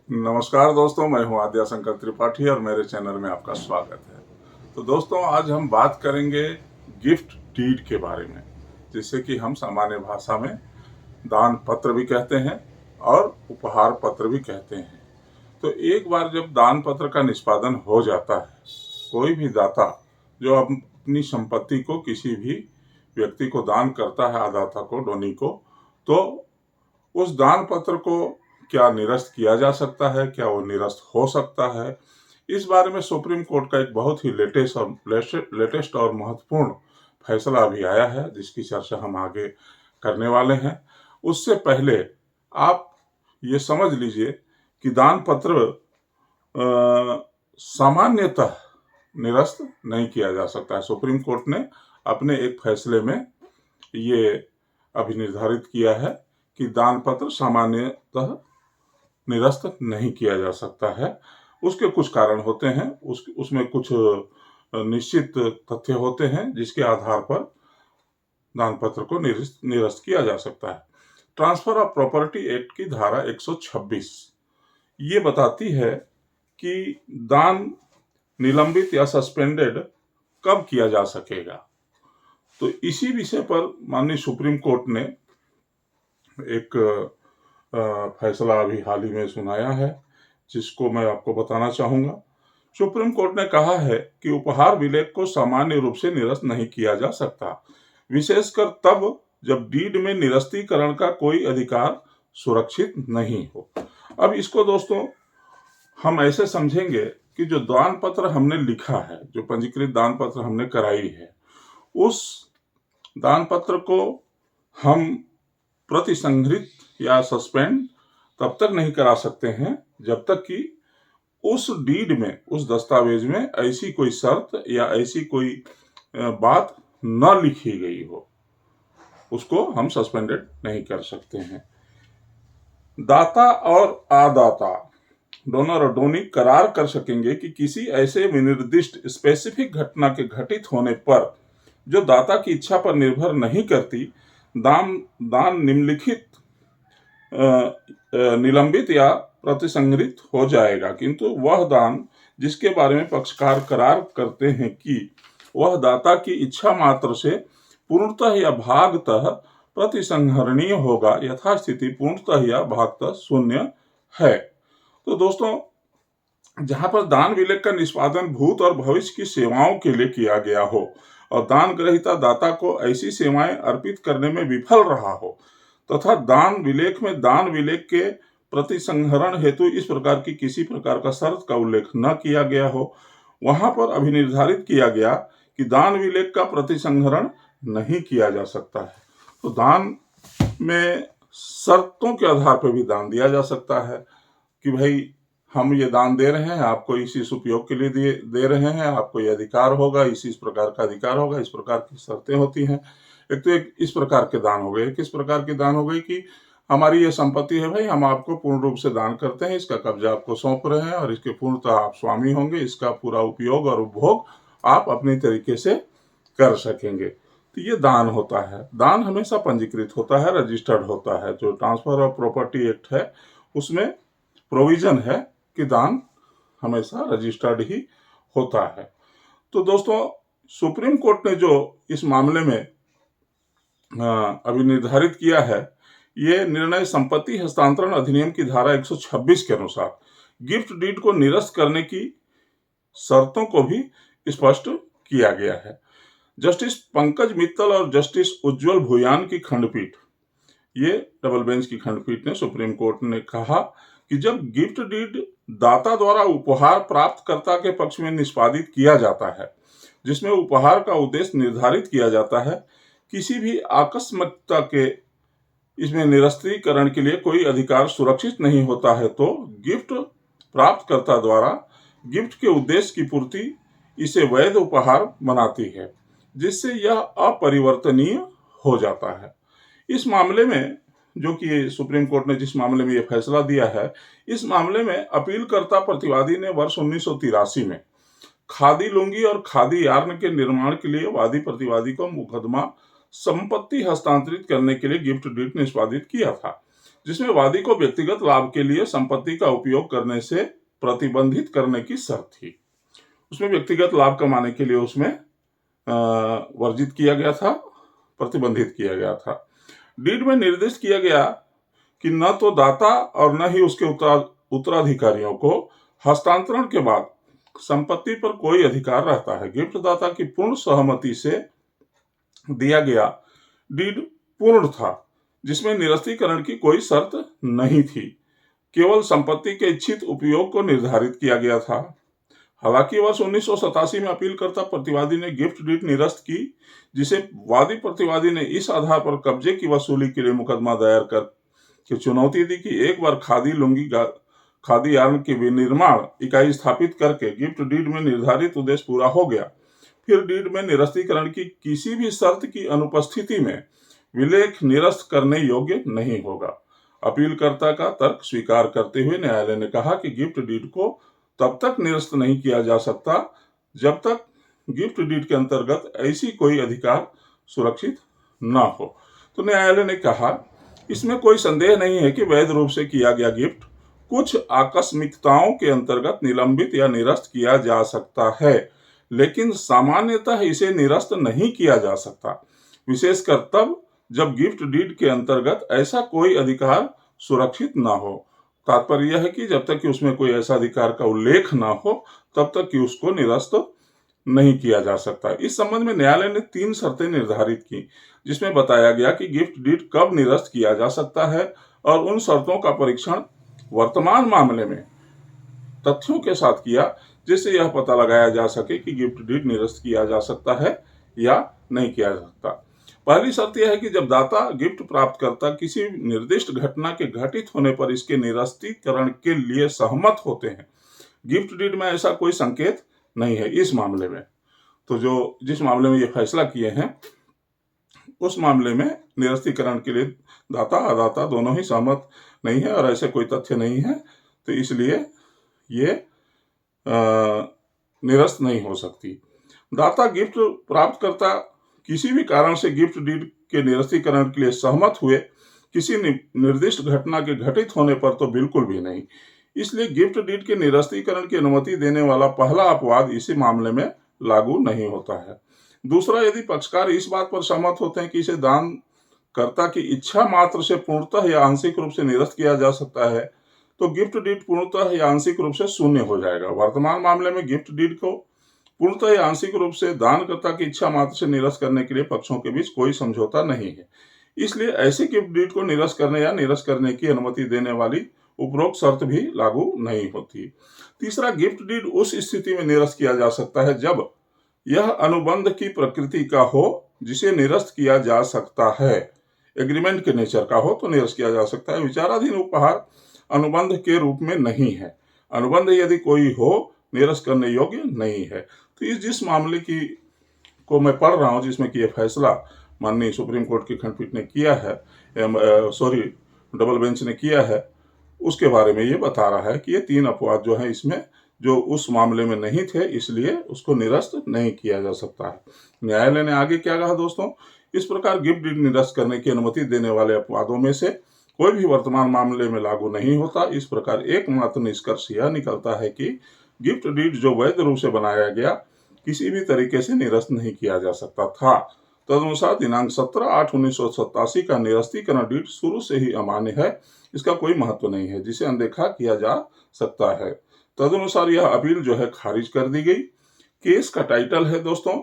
नमस्कार दोस्तों, मैं हूं आद्या शंकर त्रिपाठी और मेरे चैनल में आपका स्वागत है। तो दोस्तों, आज हम बात करेंगे गिफ्ट डीड के बारे में, जिसे कि हम सामान्य भाषा में दान पत्र भी कहते हैं और उपहार पत्र भी कहते हैं। तो एक बार जब दान पत्र का निष्पादन हो जाता है, कोई भी दाता जो अपनी संपत्ति को किसी भी व्यक्ति को दान करता है, अदाता को, डोनी को, तो उस दान पत्र को क्या निरस्त किया जा सकता है, क्या वो निरस्त हो सकता है, इस बारे में सुप्रीम कोर्ट का एक बहुत ही लेटेस्ट और महत्वपूर्ण फैसला अभी आया है, जिसकी चर्चा हम आगे करने वाले हैं। उससे पहले आप ये समझ लीजिए कि दान पत्र सामान्यतः निरस्त नहीं किया जा सकता है। सुप्रीम कोर्ट ने अपने एक फैसले में ये अभी निर्धारित किया है कि दान पत्र सामान्यतः निरस्त नहीं किया जा सकता है। उसके कुछ कारण होते हैं, उसमें कुछ निश्चित तथ्य होते हैं जिसके आधार पर दान पत्र को निरस्त किया जा सकता है। ट्रांसफर ऑफ प्रॉपर्टी एक्ट की धारा 126 ये बताती है कि दान निलंबित या सस्पेंडेड कब किया जा सकेगा। तो इसी विषय पर माननीय सुप्रीम कोर्ट ने एक फैसला अभी हाल ही में सुनाया है, जिसको मैं आपको बताना चाहूंगा। सुप्रीम कोर्ट ने कहा है कि उपहार विलेख को सामान्य रूप से निरस्त नहीं किया जा सकता, विशेषकर तब जब डीड में निरस्तीकरण का कोई अधिकार सुरक्षित नहीं हो। अब इसको दोस्तों हम ऐसे समझेंगे कि जो दान पत्र हमने लिखा है, जो पंजीकृत दान पत्र हमने कराई है, उस दान पत्र को हम प्रतिसंहृत या सस्पेंड तब तक नहीं करा सकते हैं जब तक कि उस डीड में, उस दस्तावेज में ऐसी कोई शर्त या ऐसी कोई बात न लिखी गई हो। उसको हम सस्पेंडेड नहीं कर सकते हैं। दाता और आदाता, डोनर और डोनी करार कर सकेंगे कि किसी ऐसे विनिर्दिष्ट स्पेसिफिक घटना के घटित होने पर जो दाता की इच्छा पर निर्भर नहीं करती, दान निम्नलिखित निलंबित या प्रतिसंहृत हो जाएगा, किंतु वह दान जिसके बारे में पक्षकार करार करते हैं कि वह दाता की इच्छा मात्र से पूर्णतः या भागतः प्रतिसंहरणीय होगा, यथास्थिति पूर्णतः या भागतः शून्य है। तो दोस्तों, जहां पर दान विलेख का निष्पादन भूत और भविष्य की सेवाओं के लिए किया गया हो और दान ग्रहीता दाता को ऐसी सेवाएं अर्पित करने में विफल रहा हो, तथा दान विलेख में दान विलेख के प्रतिसंहरण हेतु इस प्रकार की किसी प्रकार का शर्त का उल्लेख न किया गया हो, वहां पर अभिनिर्धारित किया गया कि दान विलेख का प्रतिसंहरण नहीं किया जा सकता है। तो दान में शर्तों के आधार पर भी दान दिया जा सकता है कि भाई हम ये दान दे रहे हैं, आपको इस उपयोग के लिए दे रहे हैं, आपको ये अधिकार होगा, इस प्रकार का अधिकार होगा, इस प्रकार की शर्तें होती हैं। एक इस प्रकार के दान हो गए, किस प्रकार के दान हो गई कि हमारी ये संपत्ति है भाई, हम आपको पूर्ण रूप से दान करते हैं, इसका कब्जा आपको सौंप रहे हैं और इसके पूर्णतः आप स्वामी होंगे, इसका पूरा उपयोग और उपभोग आप अपने तरीके से कर सकेंगे। तो ये दान होता है। दान हमेशा पंजीकृत होता है, रजिस्टर्ड होता है। जो ट्रांसफर ऑफ प्रॉपर्टी एक्ट है उसमें प्रोविजन है कि दान हमेशा रजिस्टर्ड ही होता है। तो दोस्तों, सुप्रीम कोर्ट ने जो इस मामले में अभी निर्धारित किया है, ये निर्णय संपत्ति हस्तांतरण अधिनियम की धारा 126 के अनुसार गिफ्ट डीड को निरस्त करने की शर्तों को भी स्पष्ट किया गया है। जस्टिस पंकज मित्तल और जस्टिस उज्जवल भुयान की खंडपीठ, ये डबल बेंच की खंडपीठ ने सुप्रीम कोर्ट ने कहा कि जब गिफ्ट डीड दाता द्वारा उपहार प्राप्तकर्ता के पक्ष में निष्पादित किया जाता है, जिसमें उपहार का उद्देश्य निर्धारित किया जाता है, किसी भी आकस्मिकता के इसमें निरस्तीकरण के लिए कोई अधिकार सुरक्षित नहीं होता है, तो गिफ्ट प्राप्तकर्ता द्वारा गिफ्ट के उद्देश्य की पूर्ति इसे वैध उपहार बनाती है, जिससे यह अपरिवर्तनीय हो जाता है। इस मामले में, जो कि सुप्रीम कोर्ट ने जिस मामले में यह फैसला दिया है, इस मामले में अपीलकर्ता प्रतिवादी ने वर्ष 1983 में खादी लुंगी और खादी यार्न के निर्माण के लिए वादी प्रतिवादी को मुकदमा संपत्ति हस्तांतरित करने के लिए गिफ्ट डीड निष्पादित किया था, जिसमें वादी को व्यक्तिगत लाभ के लिए संपत्ति का उपयोग करने से प्रतिबंधित करने की शर्त थी। उसमें व्यक्तिगत लाभ कमाने के लिए उसमें वर्जित किया गया था, प्रतिबंधित किया गया था। डीड में निर्दिष्ट किया गया कि न तो दाता और न ही उसके उत्तराधिकारियों को हस्तांतरण के बाद संपत्ति पर कोई अधिकार रहता है। गिफ्ट दाता की पूर्ण सहमति से दिया गया डीड पूर्ण था, जिसमें निरस्तीकरण की कोई शर्त नहीं थी, केवल संपत्ति के इच्छित उपयोग को निर्धारित किया गया था। हालांकि वर्ष 1987 में अपीलकर्ता प्रतिवादी ने गिफ्ट डीड निरस्त की, जिसे वादी प्रतिवादी ने इस आधार पर कब्जे की वसूली के लिए मुकदमा दायर कर के चुनौती दी कि एक बार खादी लुंगी खादी यार्न की विनिर्माण इकाई स्थापित करके गिफ्ट डीड में निर्धारित उद्देश्य पूरा हो गया, फिर डीड में निरस्तीकरण की किसी भी शर्त की अनुपस्थिति में विलेख निरस्त करने योग्य नहीं होगा। अपीलकर्ता का तर्क स्वीकार करते हुए न्यायालय ने कहा कि गिफ्ट डीड को तब तक निरस्त नहीं किया जा सकता जब तक गिफ्ट डीड के अंतर्गत ऐसी कोई अधिकार सुरक्षित न हो। तो न्यायालय ने कहा, इसमें कोई संदेह नहीं है कि वैध रूप से किया गया गिफ्ट कुछ आकस्मिकताओं के अंतर्गत निलंबित या निरस्त किया जा सकता है, लेकिन सामान्यतः इसे निरस्त नहीं किया जा सकता, विशेषकर तब जब गिफ्ट डीड के अंतर्गत ऐसा कोई अधिकार सुरक्षित न हो। तात्पर्य यह है कि जब तक कि उसमें कोई ऐसा अधिकार का उल्लेख न हो तब तक कि उसको निरस्त नहीं किया जा सकता। इस संबंध में न्यायालय ने 3 शर्तें निर्धारित की, जिसमें बताया गया कि गिफ्ट डीड कब निरस्त किया जा सकता है, और उन शर्तों का परीक्षण वर्तमान मामले में तथ्यों के साथ किया, जिससे यह पता लगाया जा सके कि गिफ्ट डीड निरस्त किया जा सकता है या नहीं किया जा सकता। पहली शर्त यह है कि जब दाता गिफ्ट प्राप्तकर्ता किसी निर्दिष्ट घटना के घटित होने पर इसके निरस्तीकरण के लिए सहमत होते हैं। गिफ्ट डीड में ऐसा कोई संकेत नहीं है इस मामले में। तो जिस मामले में ये फैसला किए हैं उस मामले में निरस्तीकरण के लिए दाता अदाता दोनों ही सहमत नहीं है और ऐसे कोई तथ्य नहीं है, तो इसलिए ये निरस्त नहीं हो सकती। दाता गिफ्ट प्राप्तकर्ता किसी भी कारण से गिफ्ट डीड के निरस्तीकरण के लिए सहमत हुए किसी निर्दिष्ट घटना के घटित होने पर तो बिल्कुल भी नहीं। इसलिए गिफ्ट डीड के निरस्तीकरण की अनुमति देने वाला पहला अपवाद इसी मामले में लागू नहीं होता है। दूसरा, यदि पक्षकार इस बात पर सहमत होते हैं कि इसे दानकर्ता की इच्छा मात्र से पूर्णतः या आंशिक रूप से निरस्त किया जा सकता है, तो गिफ्ट डीड पूर्णतः या आंशिक रूप से शून्य हो जाएगा। वर्तमान मामले में गिफ्ट डीड को पूर्णतः या आंशिक रूप से दानकर्ता की इच्छा मात्र से निरस्त करने के लिए पक्षों के बीच कोई समझौता नहीं है। इसलिए ऐसे गिफ्ट डीड को निरस्त करने या निरस्त करने की अनुमति देने वाली उपरोक्त शर्त भी लागू नहीं होती। तीसरा, गिफ्ट डीड उस स्थिति में निरस्त किया जा सकता है जब यह अनुबंध की प्रकृति का हो जिसे निरस्त किया जा सकता है। एग्रीमेंट के नेचर का हो तो निरस्त किया जा सकता है। विचाराधीन उपहार अनुबंध के रूप में नहीं है। अनुबंध यदि कोई हो निरस्त करने योग्य नहीं है। तो जिस मामले को मैं पढ़ रहा हूं, जिसमें कि यह फैसला माननीय सुप्रीम कोर्ट की खंडपीठ ने किया है, डबल बेंच ने किया है, उसके बारे में ये बता रहा है कि ये 3 अपवाद जो है इसमें जो उस मामले में नहीं थे, इसलिए उसको निरस्त नहीं किया जा सकता है। न्यायालय ने आगे क्या कहा दोस्तों, इस प्रकार गिफ्ट डीड निरस्त करने की अनुमति देने वाले अपवादों में से कोई भी वर्तमान मामले में लागू नहीं होता। इस प्रकार एकमात्र निष्कर्ष यह निकलता है कि गिफ्ट डीड जो वैध रूप से बनाया गया किसी भी तरीके से निरस्त नहीं किया जा सकता था। तदनुसार दिनांक 17/8/1987 का निरस्तीकरण डीड शुरू से ही अमान्य है, इसका कोई महत्व नहीं है जिसे अनदेखा किया जा सकता है। तदनुसार यह अपील जो है खारिज कर दी गई। केस का टाइटल है दोस्तों,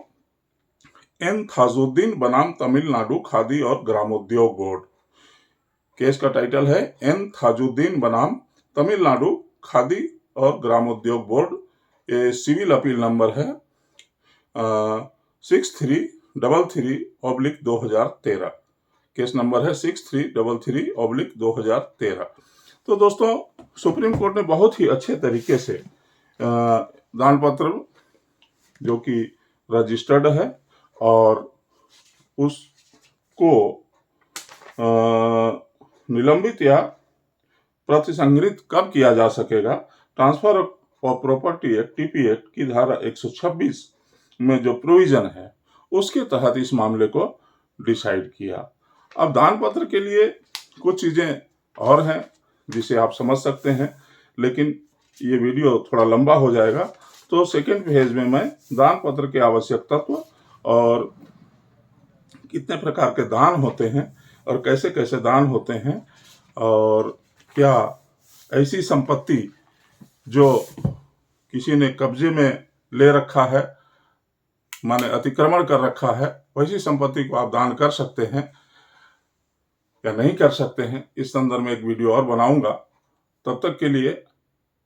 एन थाजुद्दीन बनाम तमिलनाडु खादी और ग्रामोद्योग बोर्ड। केस का टाइटल है एन थाजुद्दीन बनाम तमिलनाडु खादी और ग्रामोद्योग बोर्ड। ये सिविल अपील नंबर है 6333/2013। केस नंबर है 6333/2013। तो दोस्तों, सुप्रीम कोर्ट ने बहुत ही अच्छे तरीके से दान पत्र जो कि रजिस्टर्ड है और उसको निलंबित या प्रतिसंहृत कब किया जा सकेगा, transfer of property act TP act की धारा 126 में जो प्रोविजन है उसके तहत इस मामले को डिसाइड किया। अब दान पत्र के लिए कुछ चीजें और हैं जिसे आप समझ सकते हैं, लेकिन ये वीडियो थोड़ा लंबा हो जाएगा। तो सेकेंड पेज में मैं दान पत्र के आवश्यक तत्व और कितने प्रकार के दान होते हैं और कैसे कैसे दान होते हैं, और क्या ऐसी संपत्ति जो किसी ने कब्जे में ले रखा है, माने अतिक्रमण कर रखा है, वैसी संपत्ति को आप दान कर सकते हैं या नहीं कर सकते हैं, इस संदर्भ में एक वीडियो और बनाऊंगा। तब तक के लिए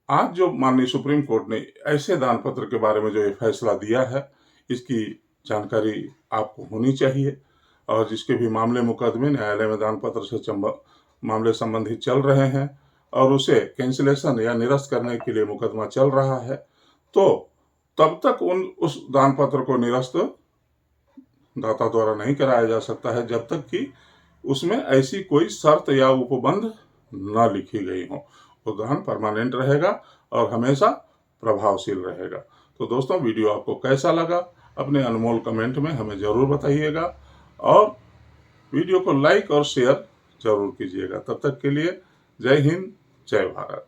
आज जो माननीय सुप्रीम कोर्ट ने ऐसे दान पत्र के बारे में जो ये फैसला दिया है, इसकी जानकारी आपको होनी चाहिए। और जिसके भी मामले मुकदमे न्यायालय में दान पत्र से मामले संबंधित चल रहे हैं और उसे कैंसिलेशन या निरस्त करने के लिए मुकदमा चल रहा है, तो तब तक उस दान पत्र को निरस्त दाता द्वारा नहीं कराया जा सकता है जब तक कि उसमें ऐसी कोई शर्त या उपबंध न लिखी गई हो। वो दान परमानेंट रहेगा और हमेशा प्रभावशील रहेगा। तो दोस्तों, वीडियो आपको कैसा लगा अपने अनमोल कमेंट में हमें जरूर बताइएगा और वीडियो को लाइक और शेयर जरूर कीजिएगा। तब तक के लिए जय हिंद, जय भारत।